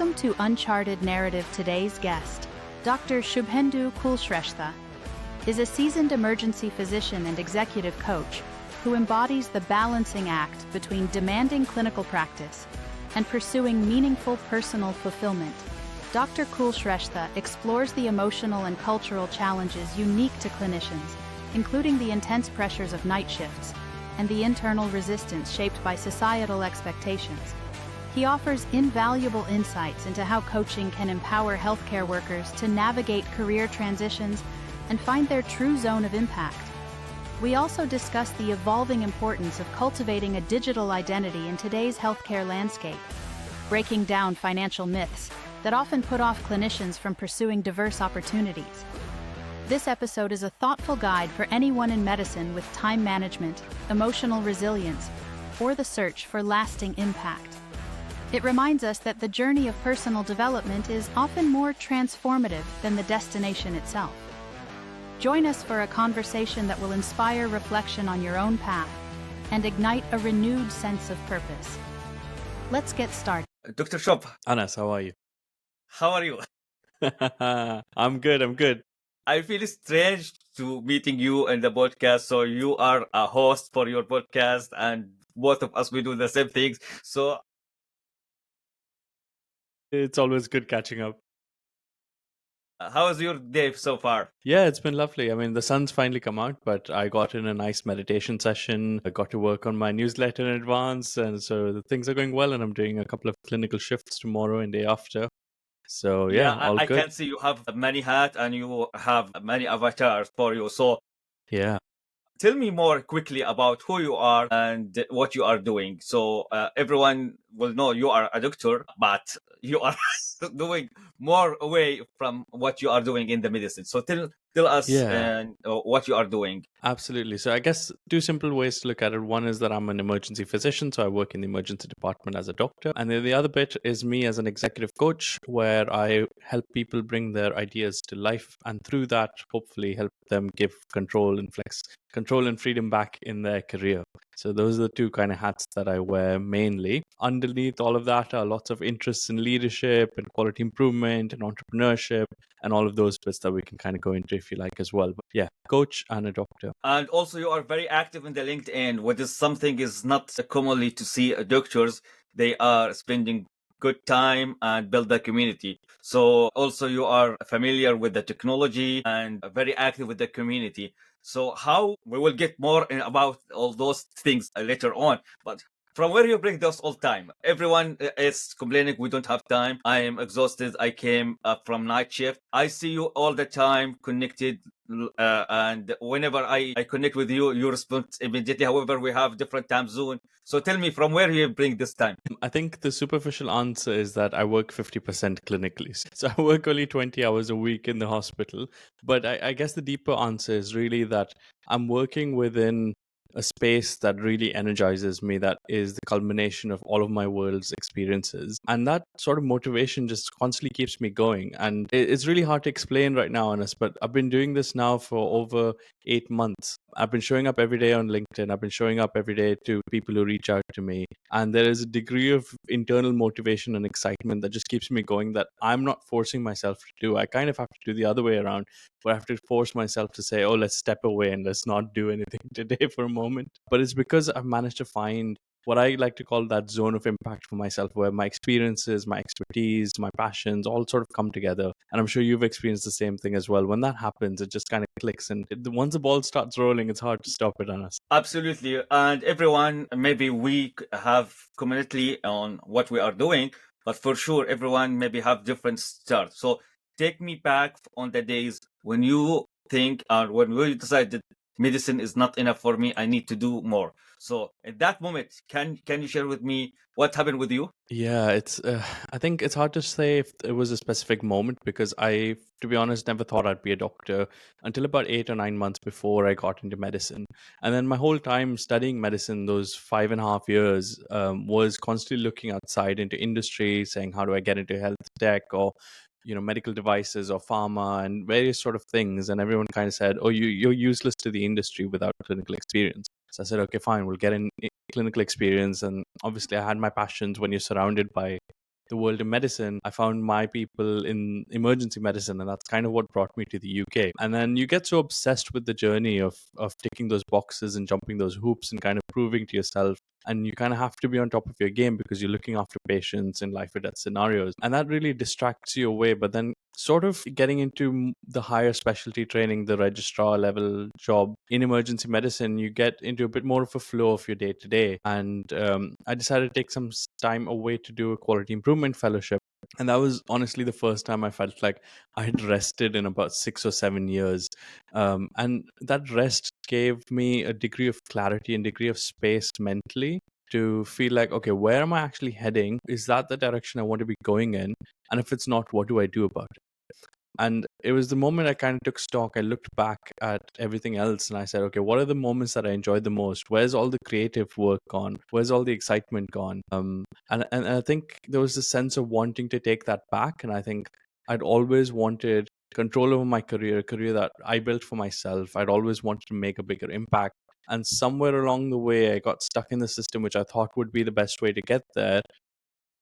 Welcome to Uncharted Narrative. Today's guest, Dr. Shubhendu Kulshreshtha, is a seasoned emergency physician and executive coach who embodies the balancing act between demanding clinical practice and pursuing meaningful personal fulfillment. Dr. Kulshreshtha explores the emotional and cultural challenges unique to clinicians, including the intense pressures of night shifts and the internal resistance shaped by societal expectations. He offers invaluable insights into how coaching can empower healthcare workers to navigate career transitions and find their true zone of impact. We also discuss the evolving importance of cultivating a digital identity in today's healthcare landscape, breaking down financial myths that often put off clinicians from pursuing diverse opportunities. This episode is a thoughtful guide for anyone in medicine with time management, emotional resilience, or the search for lasting impact. It reminds us that the journey of personal development is often more transformative than the destination itself. Join us for a conversation that will inspire reflection on your own path and ignite a renewed sense of purpose. Let's get started. Dr. Shop, Anas, how are you? how are you? I'm good. I feel strange to meeting you in the podcast. So you are a host for your podcast, and both of us we do the same things. So It's always good catching up. how is your day so far? Yeah, it's been lovely. I mean, the sun's finally come out, but I got in a nice meditation session. I got to work on my newsletter in advance, and so the things are going well, and I'm doing a couple of clinical shifts tomorrow and day after. So yeah, all I good. can see you have many hats and you have many avatars for you. So Yeah. tell me more quickly about who you are and what you are doing. So everyone will know you are a doctor, but you are doing more away from what you are doing in the medicine. So tell us Yeah. what you are doing. Absolutely. So I guess two simple ways to look at it. One is that I'm an emergency physician, so I work in the emergency department as a doctor. And then the other bit is me as an executive coach, where I help people bring their ideas to life, and through that, hopefully help them give control and freedom back in their career. So those are the two kind of hats that I wear mainly. Underneath all of that are lots of interests in leadership and quality improvement and entrepreneurship and all of those bits that we can kind of go into if you like as well. But yeah, coach and a doctor. And also you are very active in the LinkedIn, which is something is not commonly to see doctors. They are spending good time and build the community. So also you are familiar with the technology and very active with the community. So how we will get more about all those things later on. But from where you bring those all time? Everyone is complaining we don't have time. I am exhausted. I came from night shift. I see you all the time connected. And whenever I connect with you, you respond immediately. However, we have different time zone. So tell me from where you bring this time. I think the superficial answer is that I work 50% clinically. So I work only 20 hours a week in the hospital. But I guess the deeper answer is really that I'm working within a space that really energizes me, that is the culmination of all of my world's experiences. And that sort of motivation just constantly keeps me going. And it's really hard to explain right now, Anas, but I've been doing this now for over 8 months. I've been showing up every day on LinkedIn. I've been showing up every day to people who reach out to me. And there is a degree of internal motivation and excitement that just keeps me going, that I'm not forcing myself to do. I kind of have to do the other way around, where I have to force myself to say, oh, let's step away and let's not do anything today for a moment. But it's because I've managed to find what I like to call that zone of impact for myself, where my experiences, my expertise, my passions all sort of come together. And I'm sure you've experienced the same thing as well. When that happens, it just kind of clicks. And once the ball starts rolling, it's hard to stop it, Anas. Absolutely. And everyone, maybe we have community on what we are doing, but for sure, everyone maybe have different starts. So take me back on the days when you think or when you decided medicine is not enough for me, I need to do more. So at that moment, can you share with me what happened with you? Yeah, I think it's hard to say if it was a specific moment, because I, to be honest, never thought I'd be a doctor until about 8 or 9 months before I got into medicine. And then my whole time studying medicine, those 5.5 years, was constantly looking outside into industry, saying, how do I get into health tech or medical devices or pharma and various sort of things. And everyone kind of said, oh, you're useless to the industry without clinical experience. So I said, okay, fine, we'll get in clinical experience. And obviously I had my passions when you're surrounded by the world of medicine, I found my people in emergency medicine, and that's kind of what brought me to the UK. And then you get so obsessed with the journey of ticking those boxes and jumping those hoops and kind of proving to yourself, and you kind of have to be on top of your game because you're looking after patients in life or death scenarios, and that really distracts you away. But then sort of getting into the higher specialty training, the registrar level job in emergency medicine, you get into a bit more of a flow of your day to day. And I decided to take some time away to do a quality improvement fellowship. And that was honestly the first time I felt like I had rested in about 6 or 7 years. And that rest gave me a degree of clarity and degree of space mentally to feel like, okay, where am I actually heading? Is that the direction I want to be going in? And if it's not, what do I do about it? And it was the moment I kind of took stock. I looked back at everything else and I said, okay, what are the moments that I enjoyed the most? Where's all the creative work gone? Where's all the excitement gone? And I think there was a sense of wanting to take that back. And I think I'd always wanted control over my career, a career that I built for myself. I'd always wanted to make a bigger impact. And somewhere along the way, I got stuck in the system, which I thought would be the best way to get there,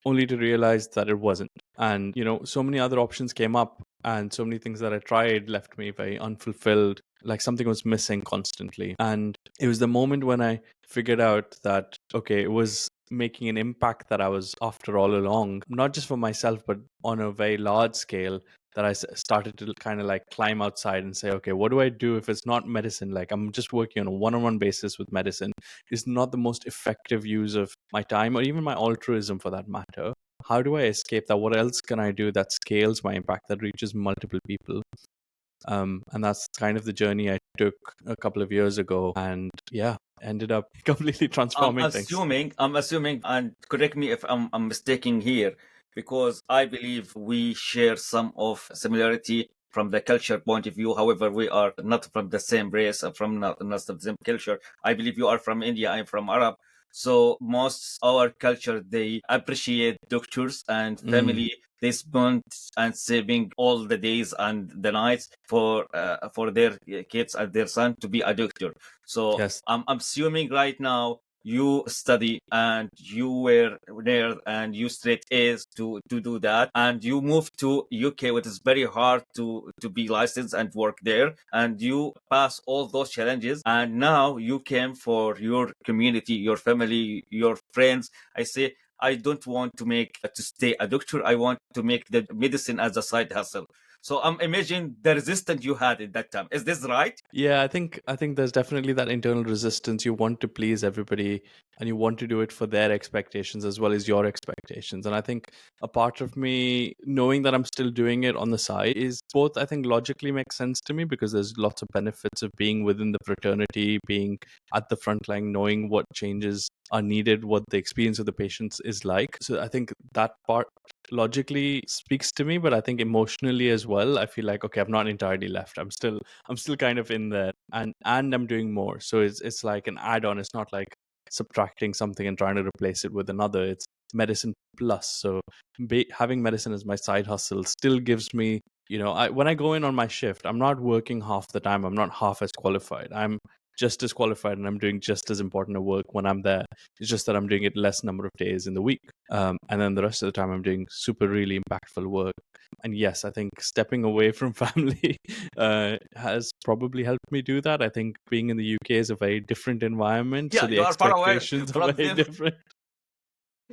only to realize that it wasn't. And, so many other options came up, and so many things that I tried left me very unfulfilled, like something was missing constantly. And it was the moment when I figured out that, okay, it was making an impact that I was after all along, not just for myself, but on a very large scale, that I started to kind of like climb outside and say, okay, what do I do if it's not medicine? Like, I'm just working on a one-on-one basis with medicine. It's not the most effective use of my time or even my altruism for that matter. How do I escape that? What else can I do that scales my impact, that reaches multiple people? And that's kind of the journey I took a couple of years ago, and ended up completely transforming things. I'm assuming, and correct me if I'm mistaken here, because I believe we share some of similarity from the culture point of view. However, we are not from the same race, from not the same culture. I believe you are from India, I'm from Arab. So most our culture, they appreciate doctors and family. They spend and saving all the days and the nights for their kids and their son to be a doctor. So Yes. I'm assuming right now you study and you were there and you straight A's to do that, and you moved to UK, which is very hard to be licensed and work there, and you pass all those challenges, and now you came for your community, your family, your friends. I say I don't want to stay a doctor. I want to make the medicine as a side hustle. So I'm imagining the resistance you had at that time. Is this right? Yeah, I think there's definitely that internal resistance. You want to please everybody, and you want to do it for their expectations as well as your expectations. And I think a part of me knowing that I'm still doing it on the side is both, I think, logically makes sense to me, because there's lots of benefits of being within the fraternity, being at the front line, knowing what changes are needed, what the experience of the patients is like. So I think that part logically speaks to me, but I think emotionally as well, I feel like, okay, I've not entirely left. I'm still kind of in there, and I'm doing more. So it's like an add-on. It's not like subtracting something and trying to replace it with another. It's medicine plus. So having medicine as my side hustle still gives me, when I go in on my shift, I'm not working half the time. I'm not half as qualified. I'm just as qualified, and I'm doing just as important a work when I'm there. It's just that I'm doing it less number of days in the week. And then the rest of the time I'm doing super really impactful work. And yes, I think stepping away from family has probably helped me do that. I think being in the UK is a very different environment. Yeah, So the you are far away expectations are from very them. different.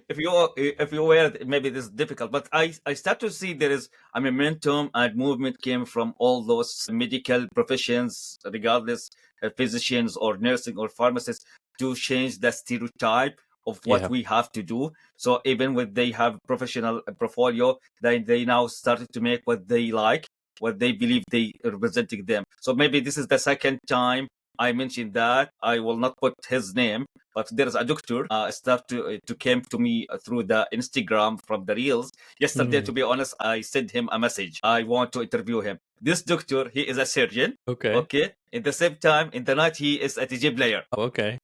If you were, maybe this is difficult, but I start to see there is a momentum and movement came from all those medical professions, regardless physicians or nursing or pharmacists, to change the stereotype of what Yeah. we have to do. So even when they have professional portfolio, they now started to make what they like, what they believe they representing them. So maybe this is the second time I mentioned that. I will not put his name, but there is a doctor start to came to me through the Instagram from the reels yesterday. To be honest, I sent him a message. I want to interview him. This doctor, he is a surgeon. Okay. In the same time, in the night, he is a DJ player. Okay.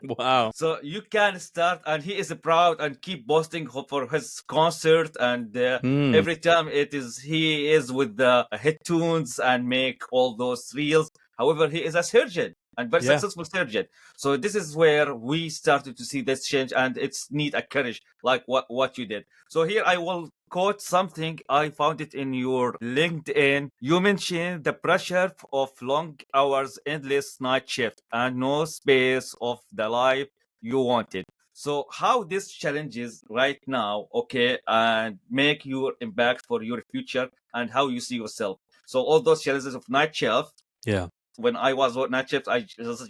Wow. So you can start, and he is proud and keep posting for his concert, and every time he is with the head tunes and make all those reels. However, he is a surgeon. and very Yeah. successful surgeon. So this is where we started to see this change, and it's need a courage like what you did. So here I will quote something. I found it in your LinkedIn. You mentioned the pressure of long hours, endless night shift, and no space of the life you wanted. So how this challenges right now, okay, and make your impact for your future and how you see yourself. So all those challenges of night shift, Yeah. when I was on night shift, I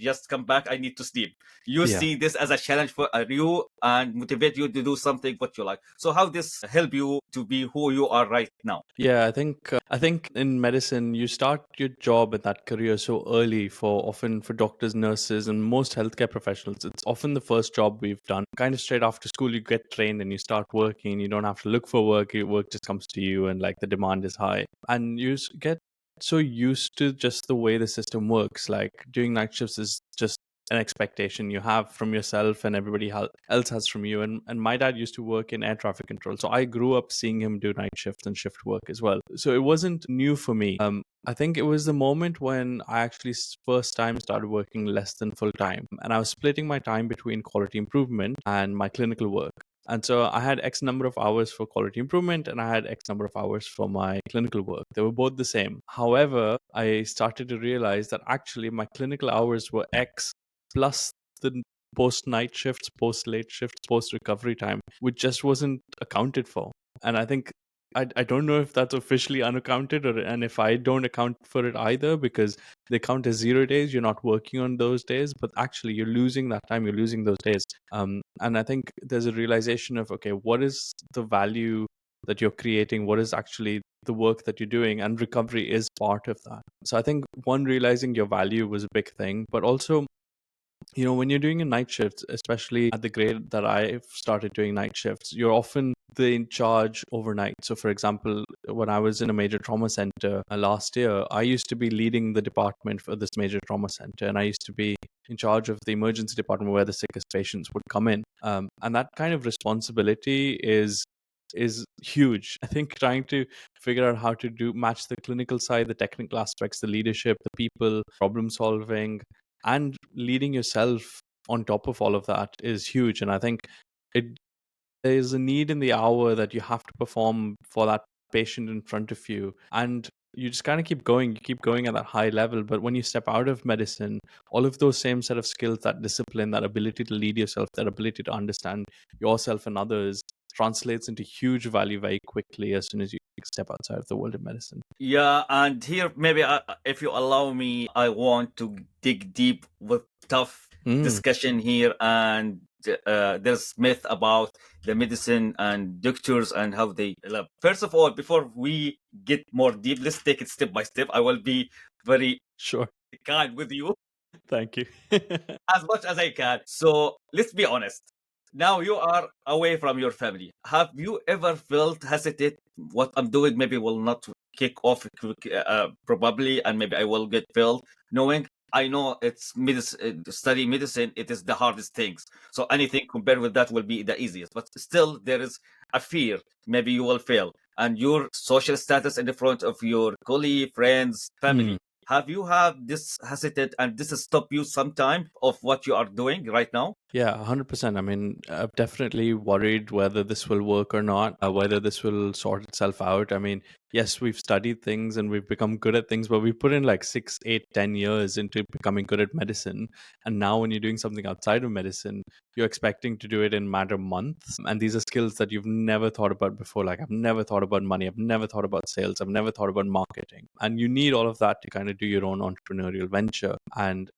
just come back. I need to sleep. You Yeah. see this as a challenge for you and motivate you to do something what you like. So how this help you to be who you are right now? Yeah, I think in medicine you start your job in that career so early for often for doctors, nurses, and most healthcare professionals. It's often the first job we've done. Kind of straight after school, you get trained and you start working. You don't have to look for work. Your work just comes to you, and like the demand is high, and you get so used to just the way the system works. Like doing night shifts is just an expectation you have from yourself and everybody else has from you. And my dad used to work in air traffic control, so I grew up seeing him do night shifts and shift work as well. So it wasn't new for me. I think it was the moment when I actually first time started working less than full time, and I was splitting my time between quality improvement and my clinical work. And so I had X number of hours for quality improvement and I had X number of hours for my clinical work. They were both the same. However, I started to realize that actually my clinical hours were X plus the post night shifts, post late shifts, post recovery time, which just wasn't accounted for. And I think I don't know if that's officially unaccounted and if I don't account for it either, because they count as 0 days. You're not working on those days, but actually you're losing that time. You're losing those days. And I think there's a realization of, okay, what is the value that you're creating? What is actually the work that you're doing? And recovery is part of that. So I think one, realizing your value was a big thing, but also, when you're doing a night shift, especially at the grade that I've started doing night shifts, you're often the in charge overnight. So, for example, when I was in a major trauma center last year, I used to be leading the department for this major trauma center, and I used to be in charge of the emergency department where the sickest patients would come in. And that kind of responsibility is huge. I think trying to figure out how to match the clinical side, the technical aspects, the leadership, the people, problem solving, and leading yourself on top of all of that is huge. And I think it there is a need in the hour that you have to perform for that patient in front of you, and you just kind of keep going. You keep going at that high level, but when you step out of medicine, all of those same set of skills, that discipline, that ability to lead yourself, that ability to understand yourself and others, translates into huge value very quickly as soon as you step outside of the world of medicine. Yeah, and here maybe if you allow me, I want to dig deep with tough discussion here. And there's myth about the medicine and doctors and how they love. First of all, before we get more deep, let's take it step by step. I will be very Sure. kind with you Thank you. as much as I can. So let's be honest. Now you are away from your family. Have you ever felt hesitant? What I'm doing maybe will not kick off probably, and maybe I will get failed. Knowing I know it's medicine, study medicine, it is the hardest things. So anything compared with that will be the easiest. But still, there is a fear. Maybe you will fail, and your social status in the front of your colleague, friends, family. Have you had this hesitant and this has stopped you sometime of what you are doing right now? Yeah, 100%. I mean, I've definitely worried whether this will work or not, whether this will sort itself out. I mean, yes, we've studied things and we've become good at things, but we put in like 6, 8, 10 years into becoming good at medicine. And now when you're doing something outside of medicine, you're expecting to do it in a matter of months. And these are skills that you've never thought about before. Like, I've never thought about money. I've never thought about sales. I've never thought about marketing. And you need all of that to kind of do your own entrepreneurial venture. And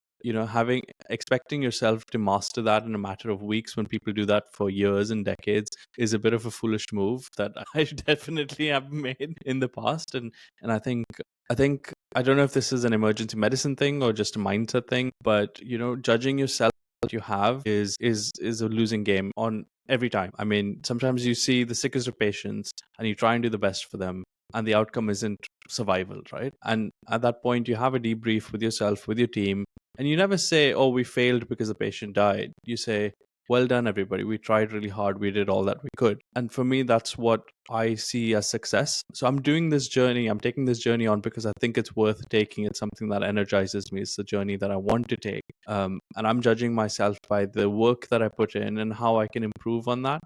expecting yourself to master that in a matter of weeks when people do that for years and decades is a bit of a foolish move that I definitely have made in the past. And I think I don't know if this is an emergency medicine thing or just a mindset thing, but judging yourself that you have is a losing game on every time. I mean, sometimes you see the sickest of patients and you try and do the best for them, and the outcome isn't survival, right? And at that point, you have a debrief with yourself, with your team, and you never say, oh, we failed because the patient died. You say, well done, everybody. We tried really hard. We did all that we could. And for me, that's what I see as success. So I'm doing this journey. I'm taking this journey on because I think it's worth taking. It's something that energizes me. It's the journey that I want to take. And I'm judging myself by the work that I put in and how I can improve on that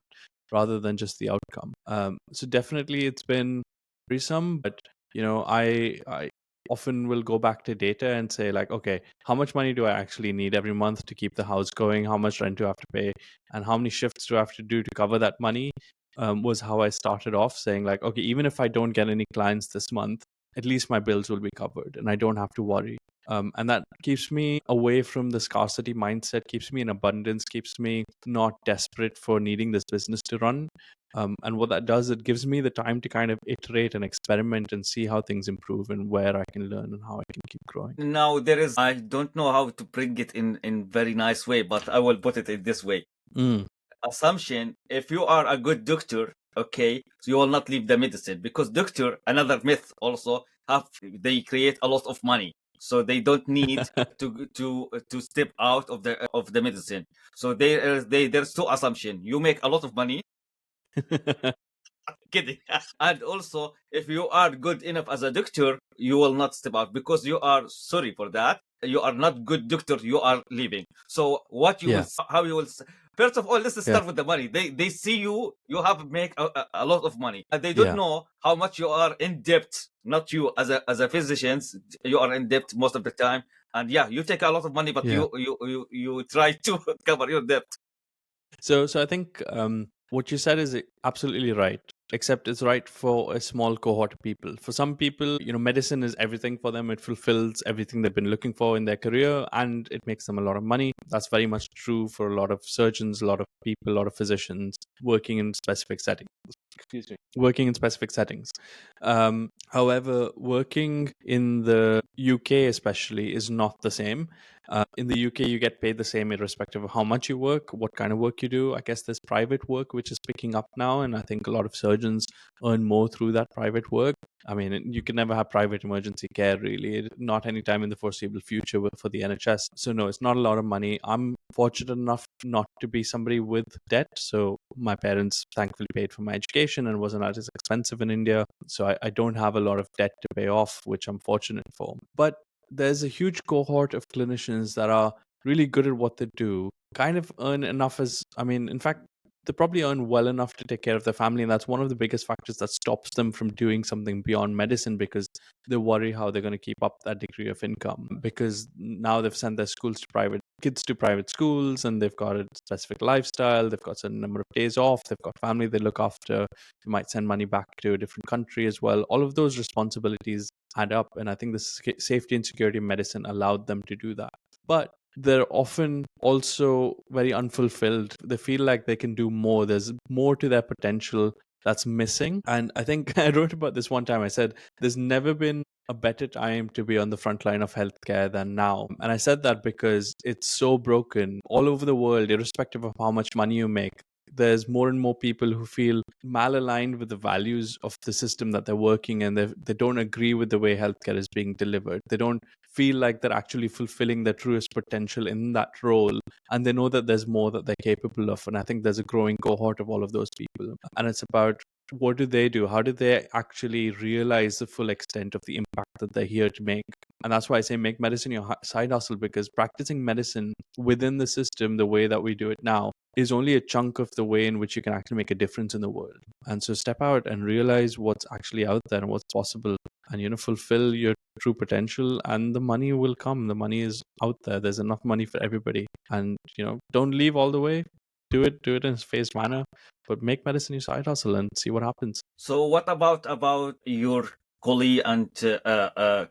rather than just the outcome. So definitely it's been worrisome, but I often will go back to data and say like, okay, how much money do I actually need every month to keep the house going? How much rent do I have to pay? And how many shifts do I have to do to cover that money? Was how I started off saying like, okay, even if I don't get any clients this month, at least my bills will be covered and I don't have to worry. And that keeps me away from the scarcity mindset, keeps me in abundance, keeps me not desperate for needing this business to run. And what that does, it gives me the time to kind of iterate and experiment and see how things improve and where I can learn and how I can keep growing. Now I don't know how to bring it in very nice way, but I will put it in this way. Assumption, if you are a good doctor, okay, so you will not leave the medicine, because doctor, another myth also, they create a lot of money, so they don't need to step out of the medicine. So there's two assumption: you make a lot of money. Kidding. And also, if you are good enough as a doctor, you will not step out, because you are sorry for that. You are not good doctor. You are leaving. So what you will, how you will. First of all, let's start with the money. They see you have make a lot of money, and they don't know how much you are in debt. Not you as a physician, you are in debt most of the time. And you take a lot of money, but you try to cover your debt. So I think what you said is absolutely right, except it's right for a small cohort of people. For some people, medicine is everything for them. It fulfills everything they've been looking for in their career, and it makes them a lot of money. That's very much true for a lot of surgeons, a lot of people, a lot of physicians working in specific settings. However, working in the UK especially is not the same. In the UK, you get paid the same irrespective of how much you work, what kind of work you do. I guess there's private work, which is picking up now, and I think a lot of surgeons earn more through that private work. I mean, you can never have private emergency care, really, not anytime in the foreseeable future for the NHS. So no, it's not a lot of money. I'm fortunate enough not to be somebody with debt. So my parents thankfully paid for my education and wasn't as expensive in India. So I don't have a lot of debt to pay off, which I'm fortunate for. But there's a huge cohort of clinicians that are really good at what they do, kind of earn enough in fact, they probably earn well enough to take care of their family. And that's one of the biggest factors that stops them from doing something beyond medicine, because they worry how they're going to keep up that degree of income, because now they've sent their kids to private schools, and they've got a specific lifestyle. They've got a certain number of days off. They've got family they look after. They might send money back to a different country as well. All of those responsibilities add up. And I think the safety and security of medicine allowed them to do that. But they're often also very unfulfilled. They feel like they can do more. There's more to their potential that's missing. And I think I wrote about this one time. I said, there's never been a better time to be on the front line of healthcare than now. And I said that because it's so broken all over the world, irrespective of how much money you make. There's more and more people who feel malaligned with the values of the system that they're working in. They don't agree with the way healthcare is being delivered. They don't feel like they're actually fulfilling their truest potential in that role. And they know that there's more that they're capable of. And I think there's a growing cohort of all of those people. And it's about, what do they do? How do they actually realize the full extent of the impact that they're here to make? And that's why I say make medicine your side hustle, because practicing medicine within the system, the way that we do it now, is only a chunk of the way in which you can actually make a difference in the world. And so step out and realize what's actually out there and what's possible, and fulfill your true potential, and the money will come. The money is out there. There's enough money for everybody. And don't leave all the way. Do it in a phased manner, but make medicine your side hustle and see what happens. So what about your colleague and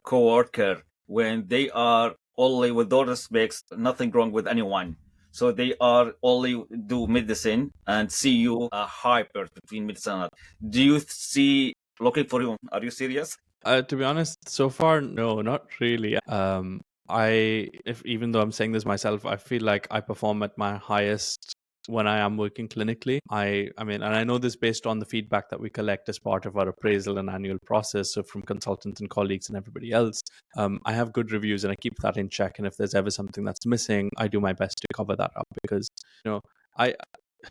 co-worker, when they are only, with all respects, nothing wrong with anyone, so they are only do medicine and see you a hyper between medicine? Do you see looking for you? Are you serious? To be honest, so far, no, not really. Even though I'm saying this myself, I feel like I perform at my highest when I am working clinically. And I know this based on the feedback that we collect as part of our appraisal and annual process. So from consultants and colleagues and everybody else, I have good reviews and I keep that in check. And if there's ever something that's missing, I do my best to cover that up, because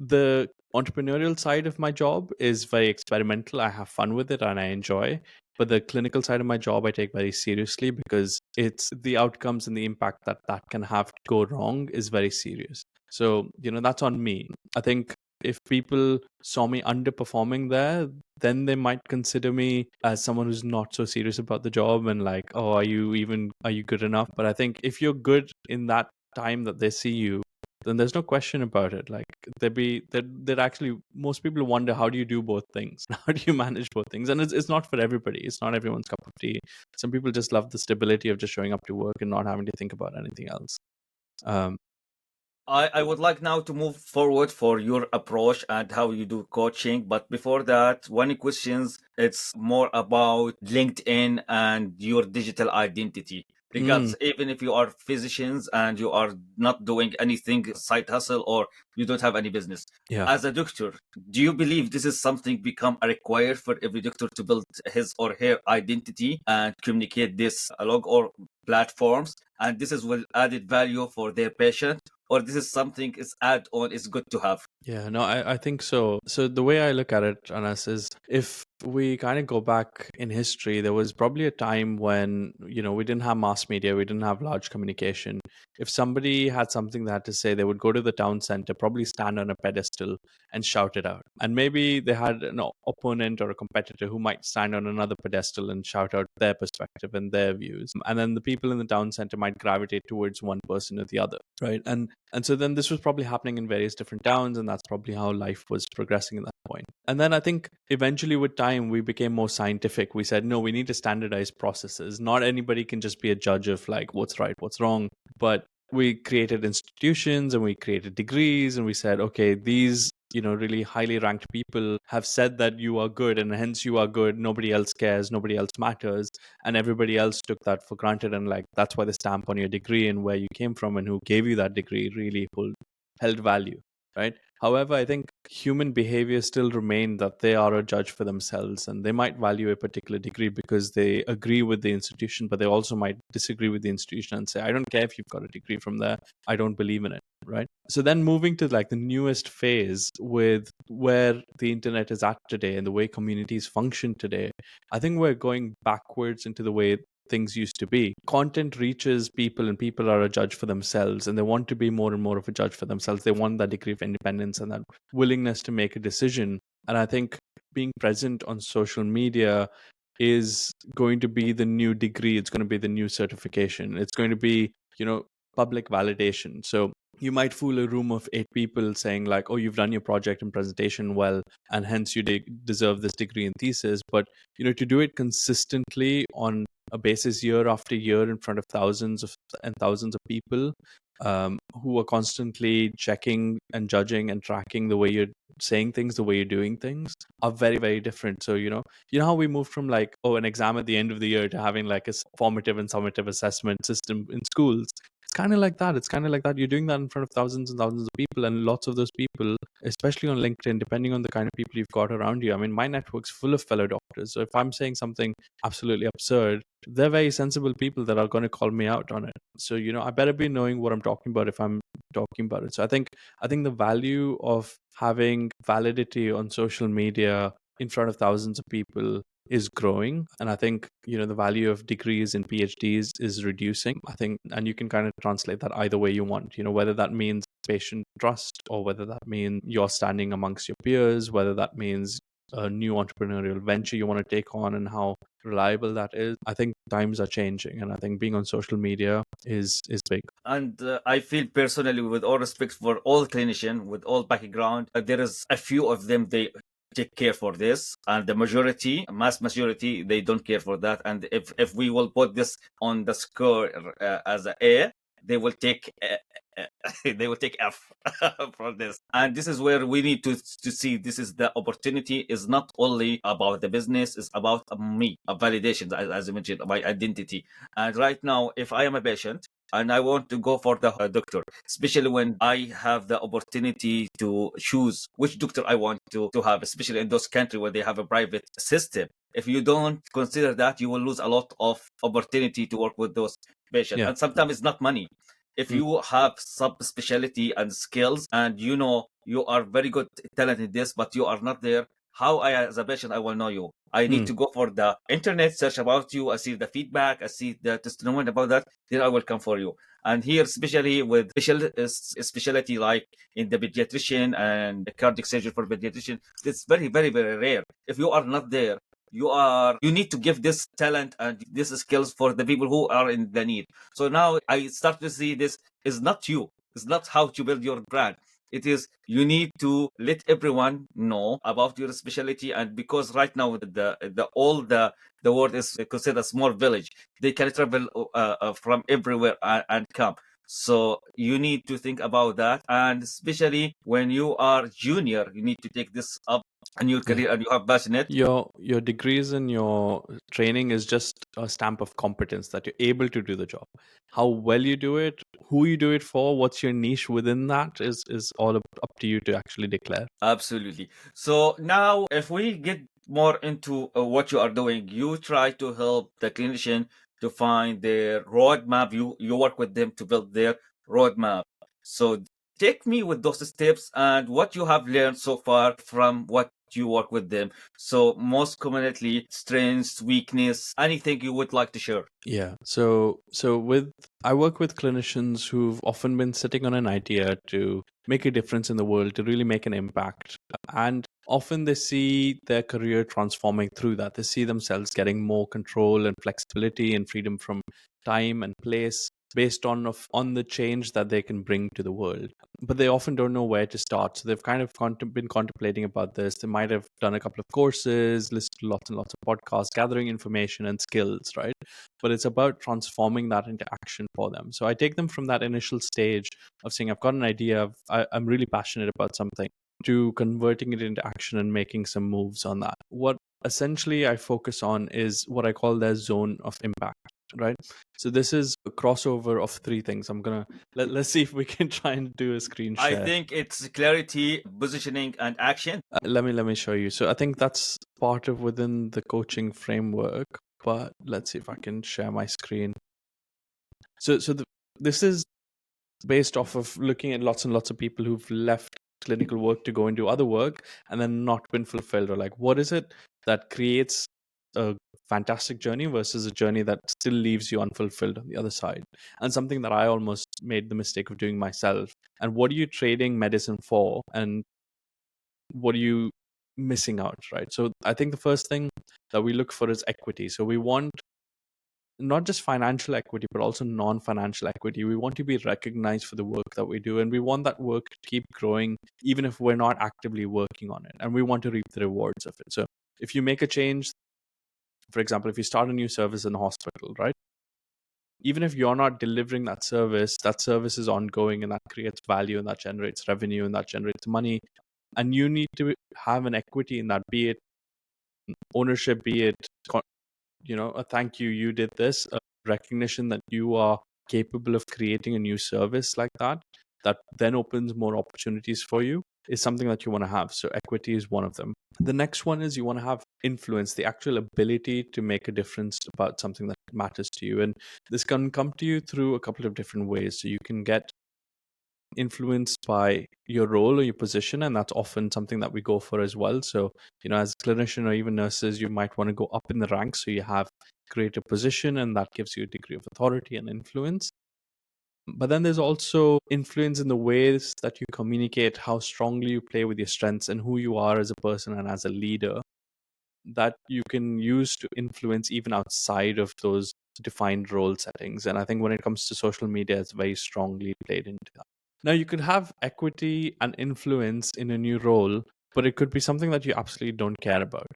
The entrepreneurial side of my job is very experimental. I have fun with it and I enjoy. But the clinical side of my job, I take very seriously because it's the outcomes and the impact that that can have to go wrong is very serious. So, that's on me. I think if people saw me underperforming there, then they might consider me as someone who's not so serious about the job and like, oh, are you good enough? But I think if you're good in that time that they see you, then there's no question about it. Like they'd actually, most people wonder, how do you do both things? How do you manage both things? And it's not for everybody. It's not everyone's cup of tea. Some people just love the stability of just showing up to work and not having to think about anything else. I would like now to move forward for your approach and how you do coaching. But before that, one questions, it's more about LinkedIn and your digital identity. Because even if you are physicians and you are not doing anything side hustle or you don't have any business, as a doctor, do you believe this is something become a required for every doctor to build his or her identity and communicate this along or platforms? And this is will added value for their patient, or this is something is add on is good to have? Yeah, no, I think so. So the way I look at it, Anas, is if we kind of go back in history, there was probably a time when, we didn't have mass media, we didn't have large communication. If somebody had something they had to say, they would go to the town center, probably stand on a pedestal and shout it out. And maybe they had an opponent or a competitor who might stand on another pedestal and shout out their perspective and their views. And then the people in the town center might gravitate towards one person or the other, right? And so then this was probably happening in various different towns, and that's probably how life was progressing at that point. And then I think eventually with time, we became more scientific. We said, no, we need to standardize processes. Not anybody can just be a judge of like what's right, what's wrong. But we created institutions and we created degrees, and we said, okay, these really highly ranked people have said that you are good, and hence you are good. Nobody else cares, nobody else matters, and everybody else took that for granted. And like that's why the stamp on your degree and where you came from and who gave you that degree really held value, right? However, I think human behavior still remain that they are a judge for themselves, and they might value a particular degree because they agree with the institution, but they also might disagree with the institution and say, I don't care if you've got a degree from there, I don't believe in it, right? So then moving to like the newest phase with where the internet is at today and the way communities function today, I think we're going backwards into the way things used to be. Content reaches people and people are a judge for themselves, and they want to be more and more of a judge for themselves. They want that degree of independence and that willingness to make a decision. And I think being present on social media is going to be the new degree. It's going to be the new certification. It's going to be, public validation. So you might fool a room of 8 people saying like, oh, you've done your project and presentation well, and hence you deserve this degree and thesis. But, to do it consistently on a basis year after year in front of thousands of people who are constantly checking and judging and tracking the way you're saying things, the way you're doing things, are very, very different. So, how we moved from like, oh, an exam at the end of the year to having like a formative and summative assessment system in schools. It's kind of like that. It's kind of like that. You're doing that in front of thousands and thousands of people, and lots of those people, especially on LinkedIn, depending on the kind of people you've got around you. I mean, my network's full of fellow doctors. So if I'm saying something absolutely absurd, they're very sensible people that are going to call me out on it. So, I better be knowing what I'm talking about if I'm talking about it. So I think the value of having validity on social media in front of thousands of people is growing. And I think, the value of degrees and PhDs is reducing. I think, and you can kind of translate that either way you want, whether that means patient trust or whether that means you're standing amongst your peers, whether that means a new entrepreneurial venture you want to take on and how reliable that is. I think times are changing, and I think being on social media is big. And I feel personally, with all respect for all clinicians, with all background, there is a few of them, they take care for this, and the mass majority, they don't care for that. And if we will put this on the score as A, they will take they will take F from this. And this is where we need to see this is the opportunity is not only about the business, it's about me, a validation, as I mentioned, my identity. And right now, if I am a patient and I want to go for the doctor, especially when I have the opportunity to choose which doctor I want to have, especially in those countries where they have a private system. If you don't consider that, you will lose a lot of opportunity to work with those patients. Yeah. And sometimes it's not money. If you have subspecialty and skills, and you know you are very good talent in this, but you are not there, how I, as a patient, I will know you? I need to go for the internet, search about you, I see the feedback, I see the testimony about that, then I will come for you. And here, especially with specialty like in the pediatrician and the cardiac surgery for pediatrician, it's very, very, very rare. If you are not there, you need to give this talent and this skills for the people who are in the need. So now I start to see this is not you. It's not how to build your brand. It is you need to let everyone know about your specialty, and because right now the world is considered a small village, they can travel from everywhere and come. So you need to think about that, and especially when you are junior, you need to take this up in your career and you are passionate. Your degrees and your training is just a stamp of competence that you're able to do the job. How well you do it, who you do it for, what's your niche within that is all up to you to actually declare. Absolutely. So now if we get more into what you are doing, you try to help the clinician to find their roadmap. You work with them to build their roadmap. So take me with those steps and what you have learned so far from what you work with them. So most commonly, strengths, weakness, anything you would like to share. Yeah. So I work with clinicians who've often been sitting on an idea to make a difference in the world, to really make an impact. And often they see their career transforming through that. They see themselves getting more control and flexibility and freedom from time and place based on the change that they can bring to the world. But they often don't know where to start. So they've kind of been contemplating about this. They might have done a couple of courses, listened to lots and lots of podcasts, gathering information and skills, right? But it's about transforming that into action for them. So I take them from that initial stage of saying, I've got an idea, I'm really passionate about something, to converting it into action and making some moves on that. What essentially I focus on is what I call their zone of impact, right? So this is a crossover of three things. I'm gonna let's see if we can try and do a screen share. I think it's clarity, positioning, and action. Let me show you. So I think that's part of within the coaching framework. But let's see if I can share my screen. So this is based off of looking at lots and lots of people who've left clinical work to go and do other work and then not been fulfilled, or like what is it that creates a fantastic journey versus a journey that still leaves you unfulfilled on the other side. And something that I almost made the mistake of doing myself. And what are you trading medicine for, and what are you missing out, right? So I think the first thing that we look for is equity. So we want not just financial equity, but also non-financial equity. We want to be recognized for the work that we do, and we want that work to keep growing, even if we're not actively working on it. And we want to reap the rewards of it. So if you make a change, for example, if you start a new service in the hospital, right? Even if you're not delivering that service is ongoing, and that creates value, and that generates revenue, and that generates money. And you need to have an equity in that, be it ownership, be it a thank you, you did this, a recognition that you are capable of creating a new service like that then opens more opportunities for you, is something that you want to have. So equity is one of them. The next one is you want to have influence, the actual ability to make a difference about something that matters to you. And this can come to you through a couple of different ways. So you can get influenced by your role or your position, and that's often something that we go for as well. So as a clinician or even nurses, you might want to go up in the ranks so you have greater position, and that gives you a degree of authority and influence. But then there's also influence in the ways that you communicate, how strongly you play with your strengths, and who you are as a person and as a leader, that you can use to influence even outside of those defined role settings. And I think when it comes to social media, it's very strongly played into that. Now, you could have equity and influence in a new role, but it could be something that you absolutely don't care about.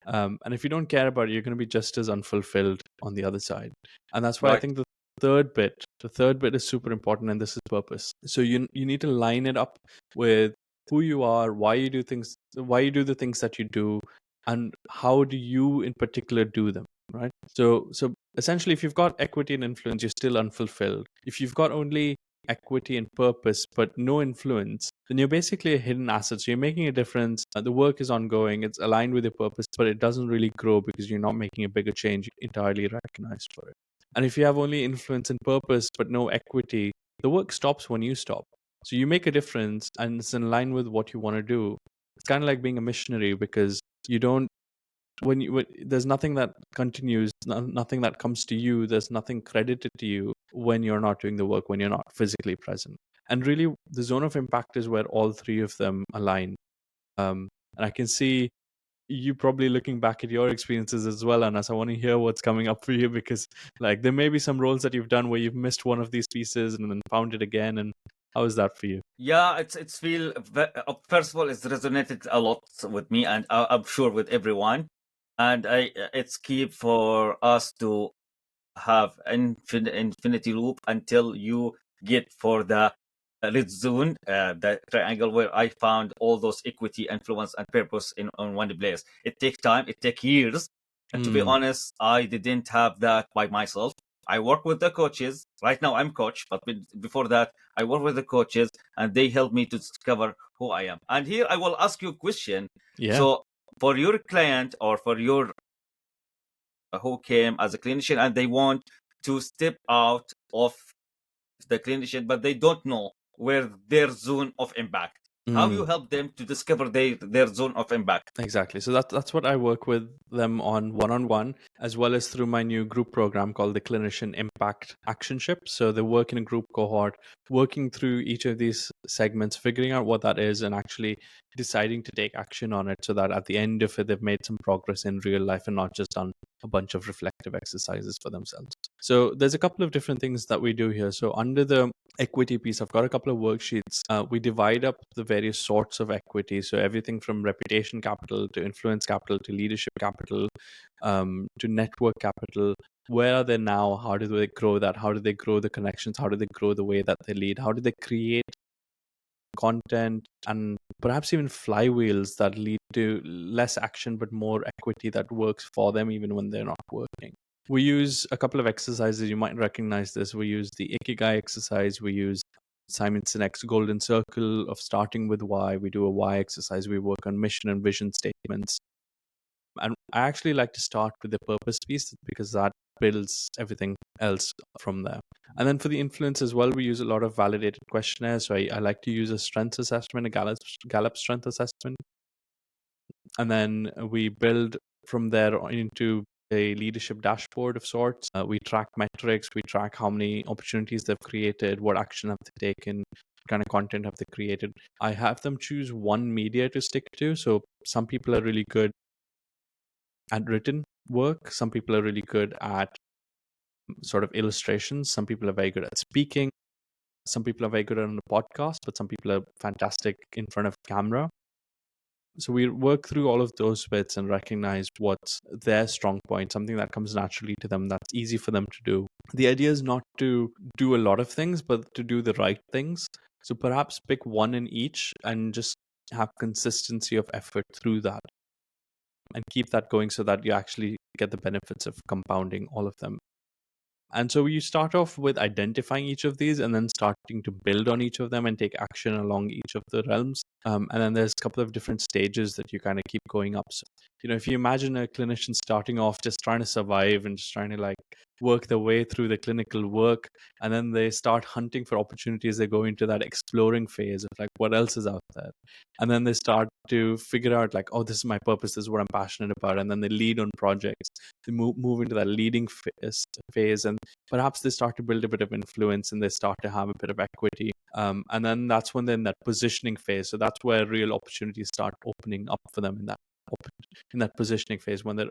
And if you don't care about it, you're going to be just as unfulfilled on the other side. And that's why I think the third bit is super important, and this is purpose. So you need to line it up with who you are, why you do the things that you do, and how do you in particular do them, right? So essentially, if you've got equity and influence, you're still unfulfilled. If you've got only equity and purpose but no influence, then you're basically a hidden asset. So you're making a difference, the work is ongoing, it's aligned with your purpose, but it doesn't really grow because you're not making a bigger change entirely recognized for it. And if you have only influence and purpose but no equity, the work stops when you stop. So you make a difference and it's in line with what you want to do. It's kind of like being a missionary, because you don't, when there's nothing that continues, nothing that comes to you, there's nothing credited to you when you're not doing the work, when you're not physically present. And really, the zone of impact is where all three of them align. And I can see you probably looking back at your experiences as well, Anas. I want to hear what's coming up for you, because like there may be some roles that you've done where you've missed one of these pieces and then found it again. And how is that for you? Yeah, it's feel first of all, it's resonated a lot with me, and I'm sure with everyone. And it's key for us to have infinity loop until you get for the red zone, the triangle where I found all those equity, influence, and purpose in on one place. It takes time, it takes years, and to be honest, I didn't have that by myself. I work with the coaches. Right now, I'm coach, but before that, I work with the coaches, and they help me to discover who I am. And here, I will ask you a question. Yeah. So, for your client or for your who came as a clinician and they want to step out of the clinician, but they don't know where their zone of impact. How you help them to discover their zone of impact? Exactly. So that's what I work with them on one-on-one, as well as through my new group program called the Clinician Impact Actionship. So they work in a group cohort, working through each of these segments, figuring out what that is, and actually deciding to take action on it, so that at the end of it, they've made some progress in real life and not just done a bunch of reflective exercises for themselves. So there's a couple of different things that we do here. So under the equity piece, I've got a couple of worksheets. We divide up the various sorts of equity. So everything from reputation capital to influence capital to leadership capital, to network capital. Where are they now? How do they grow that? How do they grow the connections? How do they grow the way that they lead? How do they create content and perhaps even flywheels that lead to less action but more equity that works for them even when they're not working? We use a couple of exercises. You might recognize this. We use the Ikigai exercise. We use Simon Sinek's golden circle of starting with why. We do a why exercise. We work on mission and vision statements. And I actually like to start with the purpose piece, because that builds everything else from there. And then for the influence as well, we use a lot of validated questionnaires. So I like to use a strengths assessment, a Gallup strength assessment. And then we build from there into a leadership dashboard of sorts. We track metrics, we track how many opportunities they've created, what action have they taken, what kind of content have they created. I have them choose one media to stick to. So some people are really good at written work, some people are really good at sort of illustrations, some people are very good at speaking, some people are very good on a podcast, but some people are fantastic in front of camera. So we work through all of those bits and recognize what's their strong point, something that comes naturally to them, that's easy for them to do. The idea is not to do a lot of things, but to do the right things. So perhaps pick one in each and just have consistency of effort through that and keep that going, so that you actually get the benefits of compounding all of them. And so you start off with identifying each of these and then starting to build on each of them and take action along each of the realms. And then there's a couple of different stages that you kind of keep going up. So, if you imagine a clinician starting off just trying to survive and just trying to like work their way through the clinical work, and then they start hunting for opportunities, they go into that exploring phase of like, what else is out there? And then they start to figure out like, oh, this is my purpose, this is what I'm passionate about. And then they lead on projects. They move into that leading phase, and perhaps they start to build a bit of influence and they start to have a bit of equity. And then that's when they're in that positioning phase. So that's where real opportunities start opening up for them in that positioning phase, when they're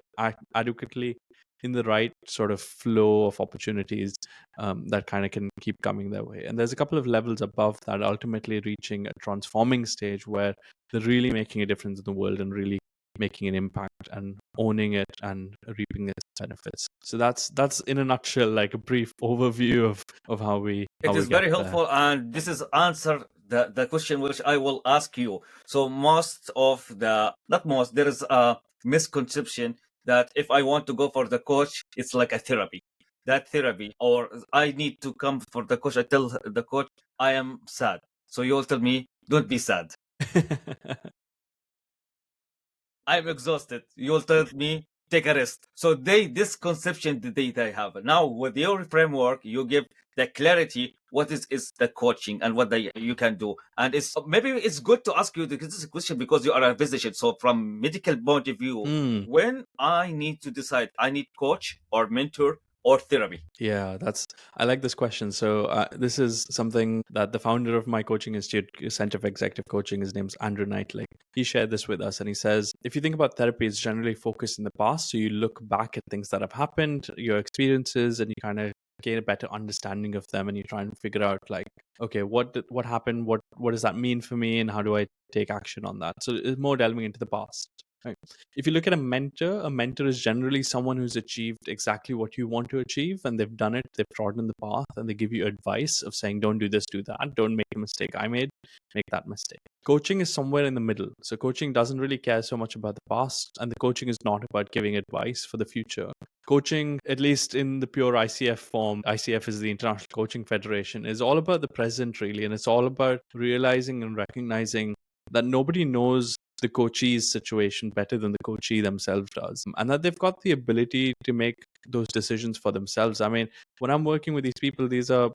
adequately in the right sort of flow of opportunities that kind of can keep coming their way. And there's a couple of levels above that, ultimately reaching a transforming stage where they're really making a difference in the world and really making an impact and owning it and reaping its benefits. So that's in a nutshell, like a brief overview of how we. It is very helpful, and this is answer the question which I will ask you. So there is a misconception that if I want to go for the coach, it's like a therapy. That therapy, or I need to come for the coach. I tell the coach I am sad, so you'll tell me don't be sad. I'm exhausted. You'll tell me take a rest. So this conception that they have. Now with your framework, you give the clarity what is the coaching and what you can do. And maybe it's good to ask you this question because you are a physician. So from medical point of view, when I need to decide I need coach or mentor or therapy. Yeah, I like this question. So this is something that the founder of my coaching institute, Center for Executive Coaching, his name's Andrew Knightling. He shared this with us, and he says, if you think about therapy, it's generally focused in the past. So you look back at things that have happened, your experiences, and you kind of gain a better understanding of them, and you try and figure out like, okay, what happened, what does that mean for me, and how do I take action on that? So it's more delving into the past. Right. If you look at a mentor is generally someone who's achieved exactly what you want to achieve, and they've done it, they've trodden the path, and they give you advice of saying, don't do this, do that, don't make a mistake I made, make that mistake. Coaching is somewhere in the middle. So coaching doesn't really care so much about the past, and the coaching is not about giving advice for the future. Coaching, at least in the pure ICF form, ICF is the International Coaching Federation, is all about the present really, and it's all about realizing and recognizing that nobody knows the coachee's situation better than the coachee themselves does, and that they've got the ability to make those decisions for themselves. I mean, when I'm working with these people, these are,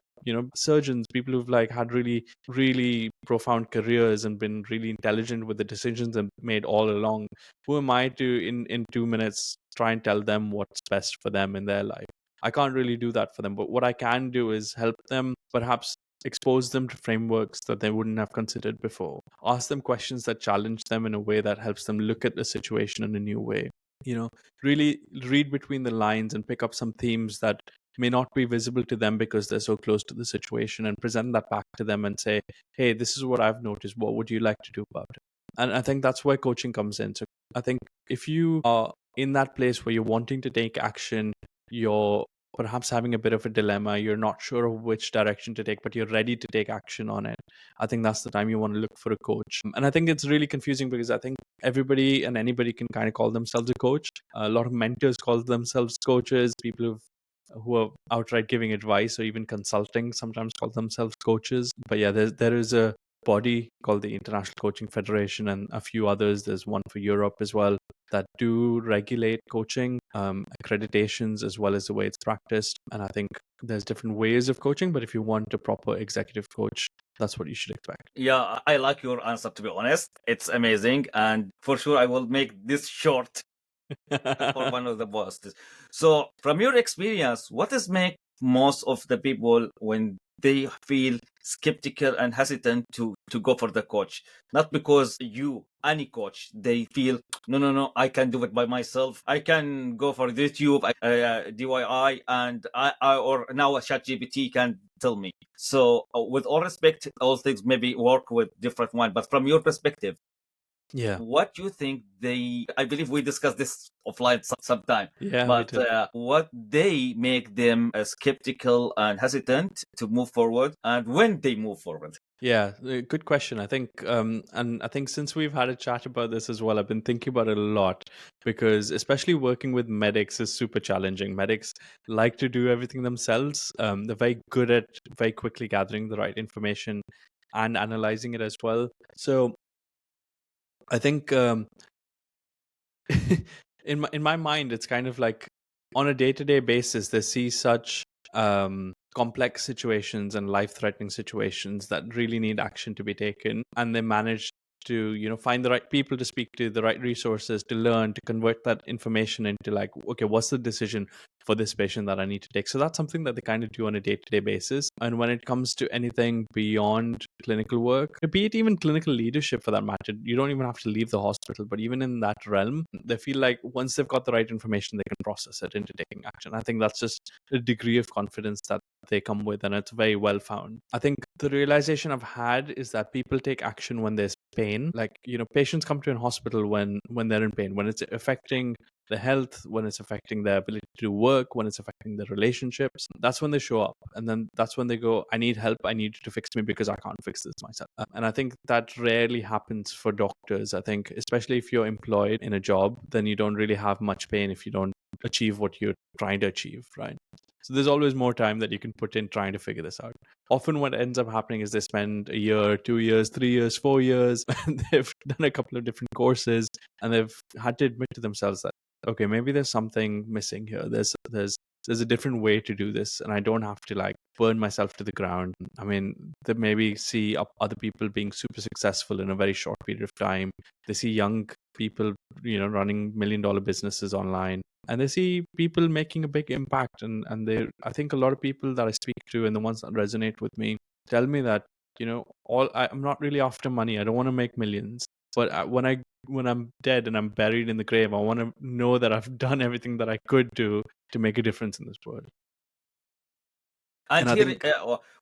surgeons, people who've like had really, really profound careers and been really intelligent with the decisions they've made all along. Who am I to, in 2 minutes, try and tell them what's best for them in their life? I can't really do that for them, but what I can do is help them perhaps expose them to frameworks that they wouldn't have considered before, ask them questions that challenge them in a way that helps them look at the situation in a new way, really read between the lines and pick up some themes that may not be visible to them because they're so close to the situation, and present that back to them and say, hey, this is what I've noticed, what would you like to do about it? And I think that's where coaching comes in. So I think if you are in that place where you're wanting to take action, you're perhaps having a bit of a dilemma, you're not sure of which direction to take, but you're ready to take action on it, I think that's the time you want to look for a coach. And I think it's really confusing because I think everybody and anybody can kind of call themselves a coach. A lot of mentors call themselves coaches. People who are outright giving advice or even consulting sometimes call themselves coaches. But yeah, there is a body called the International Coaching Federation and a few others. There's one for Europe as well that do regulate coaching, accreditations, as well as the way it's practiced. And I think there's different ways of coaching, but if you want a proper executive coach, that's what you should expect. Yeah, I like your answer, to be honest. It's amazing. And for sure, I will make this short for one of the posts. So from your experience, what is make most of the people when they feel skeptical and hesitant to go for the coach? Not because any coach, they feel no, I can do it by myself, I can go for YouTube, DIY, and I or now a ChatGPT can tell me. So with all respect, all things maybe work with different one, but from your perspective, what do you think I believe we discussed this offline sometime. Yeah, but what they make them skeptical and hesitant to move forward, and when they move forward? Yeah, good question. I think, and I think since we've had a chat about this as well, I've been thinking about it a lot because especially working with medics is super challenging. Medics like to do everything themselves. They're very good at very quickly gathering the right information and analyzing it as well. So I think in my mind, it's kind of like on a day-to-day basis, they see such complex situations and life-threatening situations that really need action to be taken, and they manage to find the right people to speak to, the right resources to learn, to convert that information into like, okay, what's the decision for this patient that I need to take? So that's something that they kind of do on a day-to-day basis. And when it comes to anything beyond clinical work, be it even clinical leadership for that matter, you don't even have to leave the hospital, but even in that realm, they feel like once they've got the right information, they can process it into taking action. I think that's just a degree of confidence that they come with, and it's very well found. I think the realization I've had is that people take action when there's pain. Like, patients come to a hospital when they're in pain, when it's affecting the health, when it's affecting their ability to work, when it's affecting their relationships. That's when they show up. And then that's when they go, I need help. I need you to fix me because I can't fix this myself. And I think that rarely happens for doctors. I think, especially if you're employed in a job, then you don't really have much pain if you don't achieve what you're trying to achieve, right? So there's always more time that you can put in trying to figure this out. Often what ends up happening is they spend a year, 2 years, 3 years, 4 years, and they've done a couple of different courses, and they've had to admit to themselves that okay, maybe there's something missing here. There's a different way to do this, and I don't have to like burn myself to the ground. I mean, they maybe see other people being super successful in a very short period of time. They see young people, running $1 million businesses online, and they see people making a big impact. And I think a lot of people that I speak to and the ones that resonate with me tell me that, I'm not really after money. I don't want to make millions. But when I'm dead and I'm buried in the grave, I want to know that I've done everything that I could do to make a difference in this world. And And I here, think,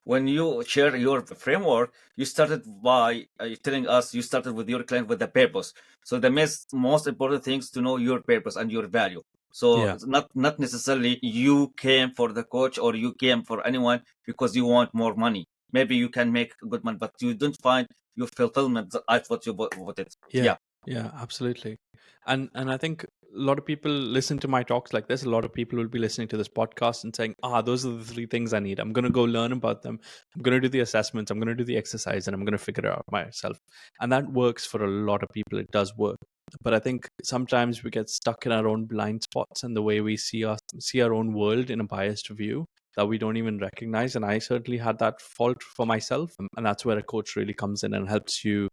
when you share your framework, you started by telling us you started with your client with a purpose. So the most important things to know your purpose and your value. So yeah, it's not necessarily you came for the coach or you came for anyone because you want more money. Maybe you can make good money, but you don't find your fulfillment at what you wanted. yeah, yeah, absolutely. And I think a lot of people listen to my talks like this. A lot of people will be listening to this podcast and saying, those are the 3 things I need. I'm going to go learn about them. I'm going to do the assessments. I'm going to do the exercise, and I'm going to figure it out myself. And that works for a lot of people. It does work. But I think sometimes we get stuck in our own blind spots and the way we see our own world in a biased view that we don't even recognize. And I certainly had that fault for myself. And that's where a coach really comes in and helps you,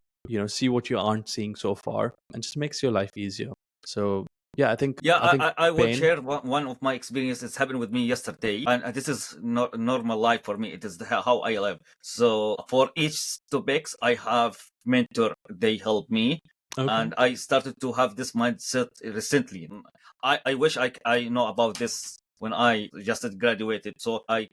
see what you aren't seeing so far, and just makes your life easier. So yeah, I think Yeah, I will pain. share one of my experiences happened with me yesterday, and this is not normal life for me. It is how I live. So for each topics, I have mentor. They help me, Okay. and I started to have this mindset recently. I wish I know about this when I just graduated, so I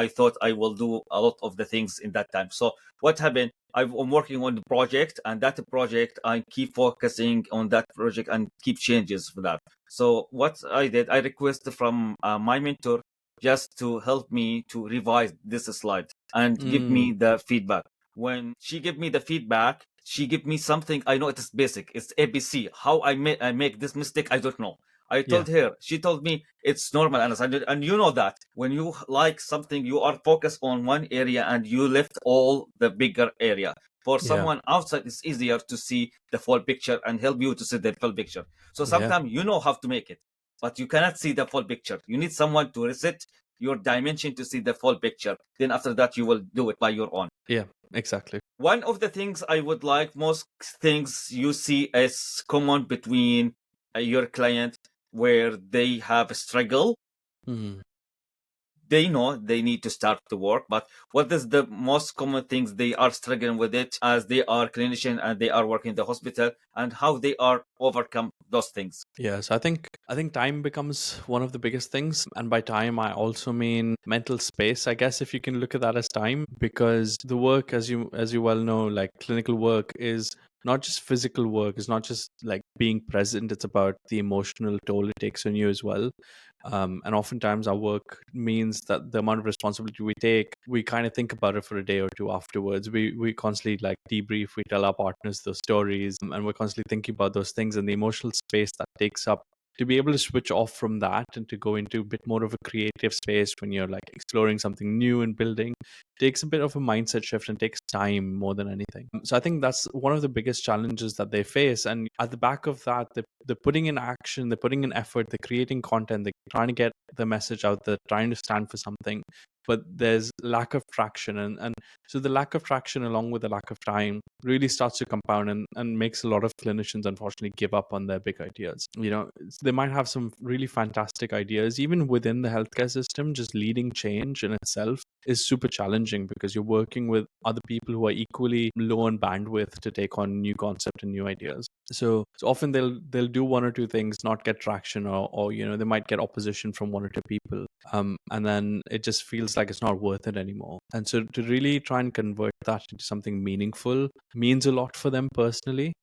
thought I will do a lot of the things in that time. So what happened? I'm working on the project, and that project I keep focusing on that project and keep changes for that. So what I did, I requested from my mentor just to help me to revise this slide and give me the feedback. When she gave me the feedback, she gave me something. I know it is basic. It's ABC. How I make this mistake, I don't know. I told her, she told me it's normal, and you know that when you like something, you are focused on one area and you left all the bigger area. For someone outside, it's easier to see the full picture and help you to see the full picture. So sometimes you know how to make it, but you cannot see the full picture. You need someone to reset your dimension to see the full picture. Then after that, you will do it by your own. Yeah, exactly. One of the things I would like, most things you see as common between your client where they have a struggle. They know they need to start to work, but what is the most common things they are struggling with it as they are clinician and they are working in the hospital, and how they are overcome those things? Yes, I think time becomes one of the biggest things, and by time I also mean mental space. I guess if you can look at that as time, because the work, as you well know, like clinical work is not just physical work. It's not just like being present. It's about the emotional toll it takes on you as well. And oftentimes our work means that the amount of responsibility we take, we kind of think about it for a day or two afterwards. We constantly like debrief, we tell our partners those stories, and we're constantly thinking about those things, and the emotional space that takes up to be able to switch off from that and to go into a bit more of a creative space when you're like exploring something new and building takes a bit of a mindset shift and takes time more than anything. So I think that's one of the biggest challenges that they face. And at the back of that, they're putting in action, they're putting in effort, they're creating content, they're trying to get the message out there, trying to stand for something, but there's lack of traction. And so the lack of traction along with the lack of time really starts to compound and makes a lot of clinicians unfortunately give up on their big ideas. They might have some really fantastic ideas even within the healthcare system. Just leading change in itself is super challenging because you're working with other people who are equally low on bandwidth to take on new concepts and new ideas. So often they'll do one or two things, not get traction, or they might get opposition from one or two people, and then it just feels like it's not worth it anymore. And so to really try and convert that into something meaningful means a lot for them personally.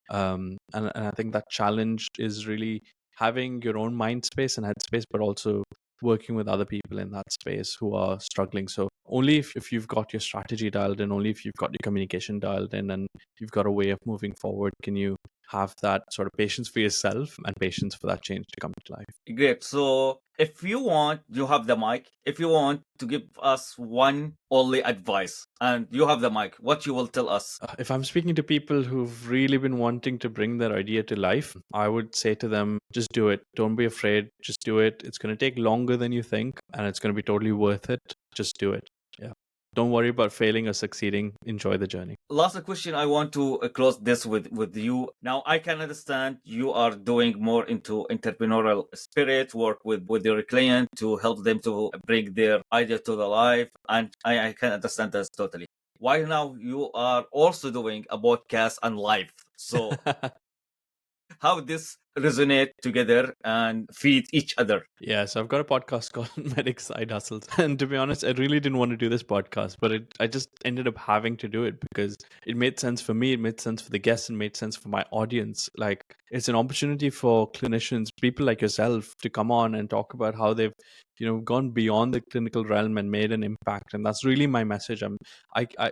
And I think that challenge is really having your own mind space and headspace, but also working with other people in that space who are struggling. So only if you've got your strategy dialed in, only if you've got your communication dialed in, and you've got a way of moving forward, can you have that sort of patience for yourself and patience for that change to come to life. Great. So if you want, you have the mic. If you want to give us one only advice and you have the mic, what you will tell us? If I'm speaking to people who've really been wanting to bring their idea to life, I would say to them, just do it. Don't be afraid. Just do it. It's going to take longer than you think, and it's going to be totally worth it. Just do it. Yeah. Don't worry about failing or succeeding. Enjoy the journey. Last question, I want to close this with you. Now, I can understand you are doing more into entrepreneurial spirit, work with your client to help them to bring their idea to the life. And I can understand that totally. Why now you are also doing a podcast and live? So how this resonate together and feed each other? Yeah, so I've got a podcast called Medic Side Hustles. And to be honest, I really didn't want to do this podcast, but I just ended up having to do it because it made sense for me, it made sense for the guests, and made sense for my audience. Like, it's an opportunity for clinicians, people like yourself, to come on and talk about how they've, gone beyond the clinical realm and made an impact. And that's really my message.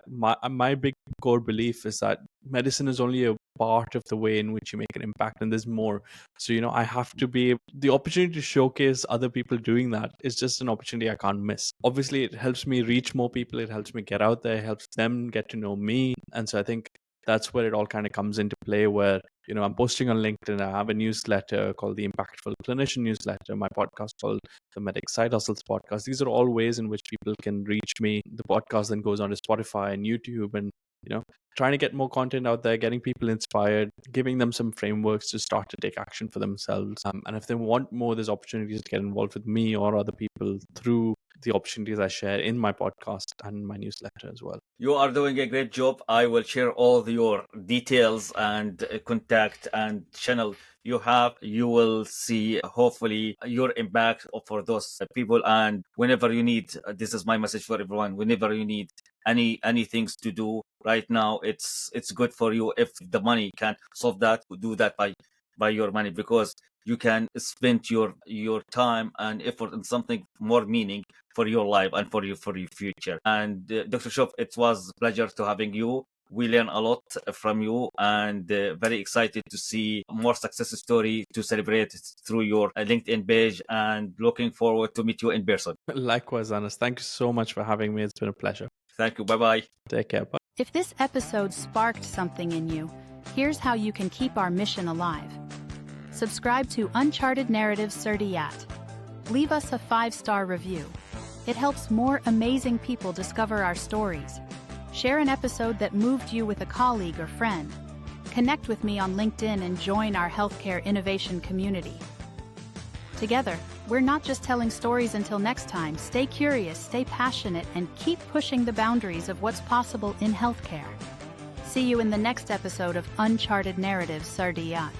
My big core belief is that medicine is only a part of the way in which you make an impact, and there's more. So, I have to be the opportunity to showcase other people doing that is just an opportunity I can't miss. Obviously, it helps me reach more people. It helps me get out there, it helps them get to know me. And so I think that's where it all kind of comes into play, where, I'm posting on LinkedIn. I have a newsletter called the Impactful Clinician Newsletter, my podcast called the Medic Side Hustles podcast. These are all ways in which people can reach me. The podcast then goes on to Spotify and YouTube, and trying to get more content out there, getting people inspired, giving them some frameworks to start to take action for themselves. And if they want more, there's opportunities to get involved with me or other people through the opportunities I share in my podcast and my newsletter as well. You are doing a great job. I will share all your details and contact and channel you have. You will see, hopefully, your impact for those people. And whenever you need, this is my message for everyone, whenever you need any things to do right now, it's good for you. If the money can't solve that, do that by your money, because you can spend your time and effort in something more meaning for your life and for your future. And Dr. Shub, it was a pleasure to having you. We learn a lot from you, and very excited to see more success story to celebrate through your LinkedIn page, and looking forward to meet you in person. Likewise, Anas. Thank you so much for having me. It's been a pleasure. Thank you. Bye-bye. Take care. Bye. If this episode sparked something in you, here's how you can keep our mission alive. Subscribe to Uncharted Narratives Certiat. Leave us a 5-star review. It helps more amazing people discover our stories. Share an episode that moved you with a colleague or friend. Connect with me on LinkedIn and join our healthcare innovation community. Together, we're not just telling stories. Until next time, stay curious, stay passionate, and keep pushing the boundaries of what's possible in healthcare. See you in the next episode of Uncharted Narratives Certiat.